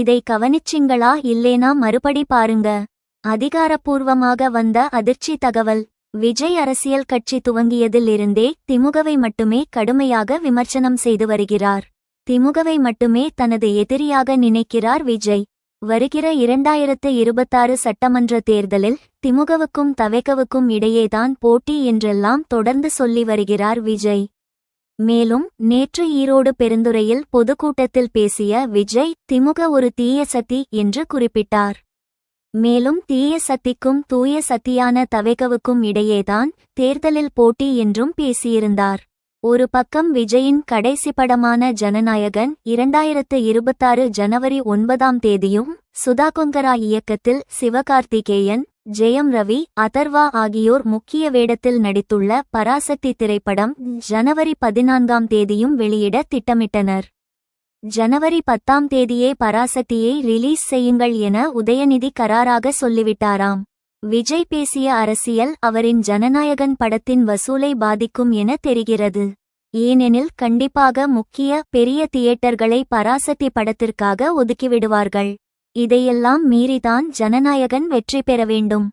இதை கவனிச்சிங்களா இல்லேனா மறுபடி பாருங்க. அதிகாரப்பூர்வமாக வந்த அதிர்ச்சி தகவல். விஜய் அரசியல் கட்சி துவங்கியதில் இருந்தே திமுகவை மட்டுமே கடுமையாக விமர்சனம் செய்து வருகிறார். திமுகவை மட்டுமே தனது எதிரியாக நினைக்கிறார் விஜய். வருகிற 2026 சட்டமன்ற தேர்தலில் திமுகவுக்கும் தவேகவுக்கும் இடையேதான் போட்டி என்றெல்லாம் தொடர்ந்து சொல்லி வருகிறார் விஜய். மேலும் நேற்று ஈரோடு பெருந்துறையில் பொதுக்கூட்டத்தில் பேசிய விஜய் திமுக ஒரு தீய சக்தி என்று குறிப்பிட்டார். மேலும் தீய சக்திக்கும் தூய சக்தியான தவேகவுக்கும் இடையேதான் தேர்தலில் போட்டி என்றும் பேசியிருந்தார். ஒரு பக்கம் விஜயின் கடைசி படமான ஜனநாயகன் 2026 ஜனவரி 9ஆம் தேதியும், சுதா கொங்கரா இயக்கத்தில் சிவகார்த்திகேயன், ஜெயம் ரவி, அதர்வா ஆகியோர் முக்கிய வேடத்தில் நடித்துள்ள பராசக்தி திரைப்படம் ஜனவரி 14ஆம் தேதியும் வெளியிட திட்டமிட்டனர். ஜனவரி 10ஆம் தேதியே பராசக்தியை ரிலீஸ் செய்யுங்கள் என உதயநிதி கராராக சொல்லிவிட்டாராம். விஜய் பேசிய அரசியல் அவரின் ஜனநாயகன் படத்தின் வசூலை பாதிக்கும் என தெரிகிறது. ஏனெனில் கண்டிப்பாக முக்கிய பெரிய தியேட்டர்களை பராசக்தி படத்திற்காக ஒதுக்கிவிடுவார்கள். இதையெல்லாம் மீறிதான் ஜனநாயகன் வெற்றி பெற வேண்டும்.